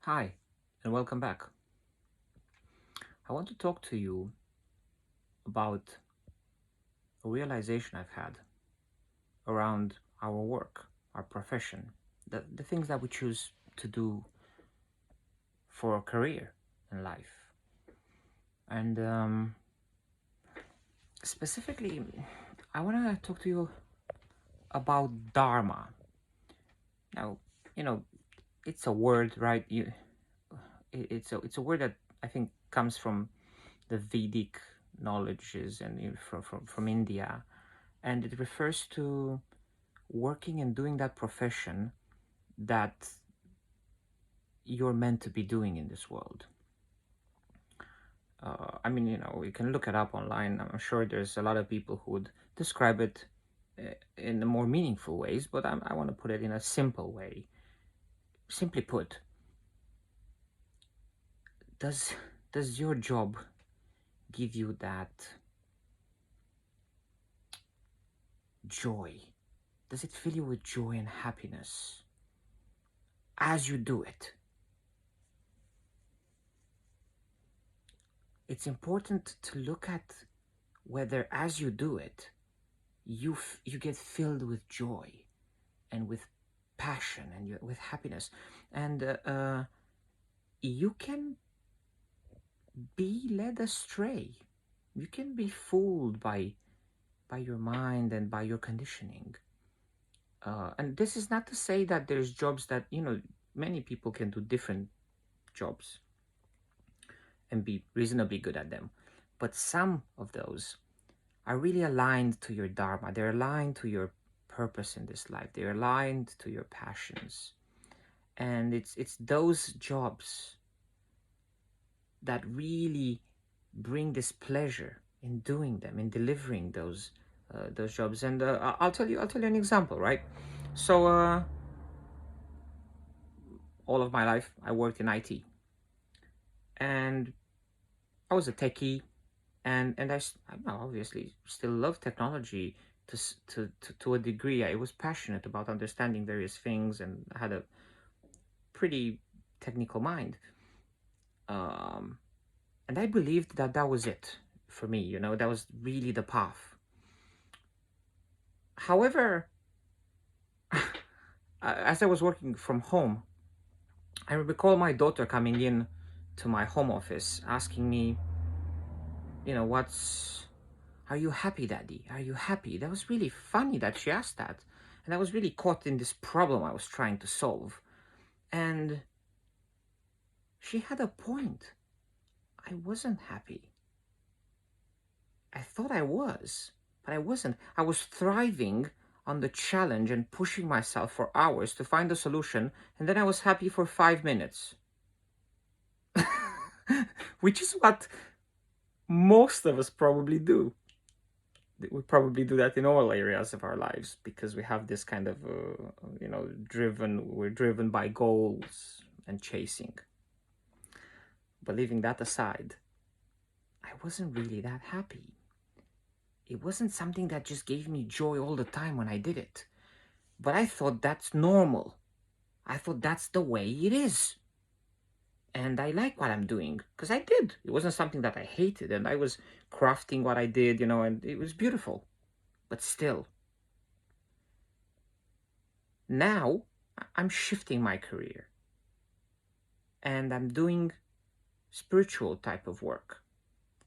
Hi, and welcome back. I want to talk to you about a realization I've had around our work, our profession, the things that we choose to do for a career in life. And specifically, I want to talk to you about Dharma. Now, you know, it's a word, right? It's a word that I think comes from the Vedic knowledges and from India, and it refers to working and doing that profession that you're meant to be doing in this world. You can look it up online. I'm sure there's a lot of people who would describe it in more meaningful ways, but I want to put it in a simple way. Simply put, does does your job give you that joy? Does it fill you with joy and happiness as you do it? It's important to look at whether as you do it, you get filled with joy and with passion and with happiness, and you can be led astray. You can be fooled by your mind and by your conditioning. And this is not to say that there's jobs that many people can do different jobs and be reasonably good at them, but some of those are really aligned to your dharma. They're aligned to your purpose in this life. They're aligned to your passions. And it's those jobs that really bring this pleasure in doing them, in delivering those jobs. And I'll tell you an example, right? So all of my life I worked in IT, and I was a techie, and I obviously still love technology to a degree. I was passionate about understanding various things, and I had a pretty technical mind. Um, and I believed that that was it for me. That was really the path. However, as I was working from home, I recall my daughter coming in to my home office asking me, what's are you happy, Daddy? Are you happy? That was really funny that she asked that. And I was really caught in this problem I was trying to solve. And she had a point. I wasn't happy. I thought I was, but I wasn't. I was thriving on the challenge and pushing myself for hours to find a solution, and then I was happy for 5 minutes. Which is what most of us probably do. We probably do that in all areas of our lives because we have this kind of we're driven by goals and chasing. But leaving that aside, I wasn't really that happy. It wasn't something that just gave me joy all the time when I did it, but I thought that's normal. I thought that's the way it is, and I like what I'm doing because I did. It wasn't something that I hated, and I was crafting what I did, and it was beautiful. But still, now I'm shifting my career and I'm doing spiritual type of work,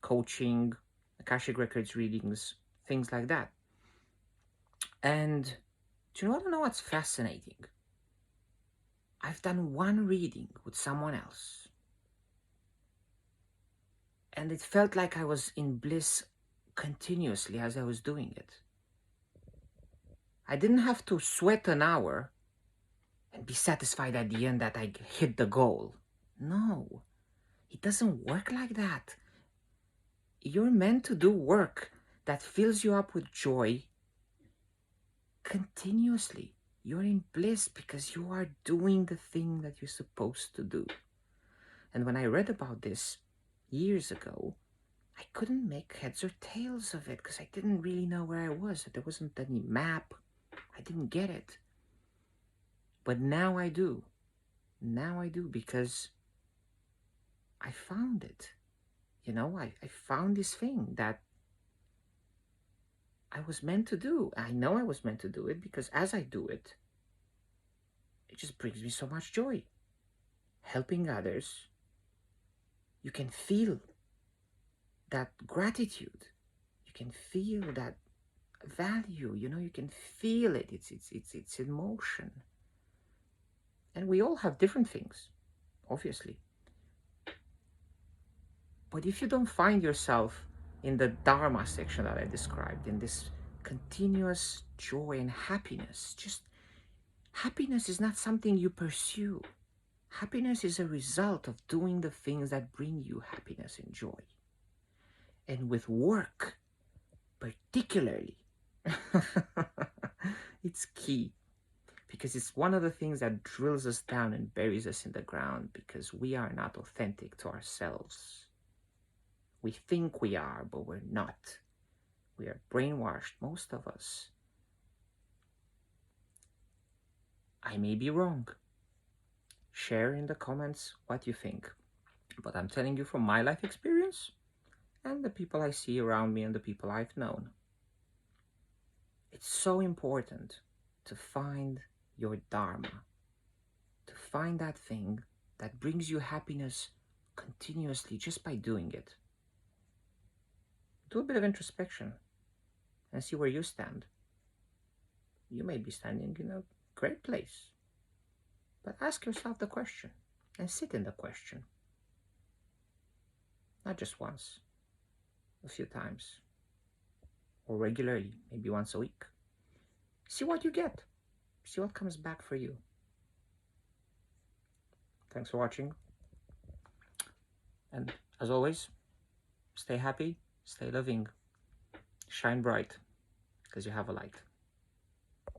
coaching, Akashic Records readings, things like that. And do you want to know what's fascinating? I've done one reading with someone else, and it felt like I was in bliss continuously as I was doing it. I didn't have to sweat an hour and be satisfied at the end that I hit the goal. No, it doesn't work like that. You're meant to do work that fills you up with joy continuously. You're in bliss because you are doing the thing that you're supposed to do. And when I read about this years ago, I couldn't make heads or tails of it because I didn't really know where I was. There wasn't any map. I didn't get it. But now I do. Now I do, because I found it. I found this thing that I was meant to do. I know I was meant to do it, because as I do it, it just brings me so much joy. Helping others, you can feel that gratitude. You can feel that value. You can feel it. It's in motion. And we all have different things, obviously. But if you don't find yourself in the Dharma section that I described, in this continuous joy and happiness, just happiness is not something you pursue. Happiness is a result of doing the things that bring you happiness and joy. And with work, particularly, it's key, because it's one of the things that drills us down and buries us in the ground, because we are not authentic to ourselves. We think we are, but we're not. We are brainwashed, most of us. I may be wrong. Share in the comments what you think. But I'm telling you from my life experience and the people I see around me and the people I've known. It's so important to find your Dharma, to find that thing that brings you happiness continuously just by doing it. Do a bit of introspection and see where you stand. You may be standing in a great place, but ask yourself the question and sit in the question. Not just once, a few times, or regularly, maybe once a week. See what you get. See what comes back for you. Thanks for watching. And as always, stay happy, stay loving, shine bright, because you have a light.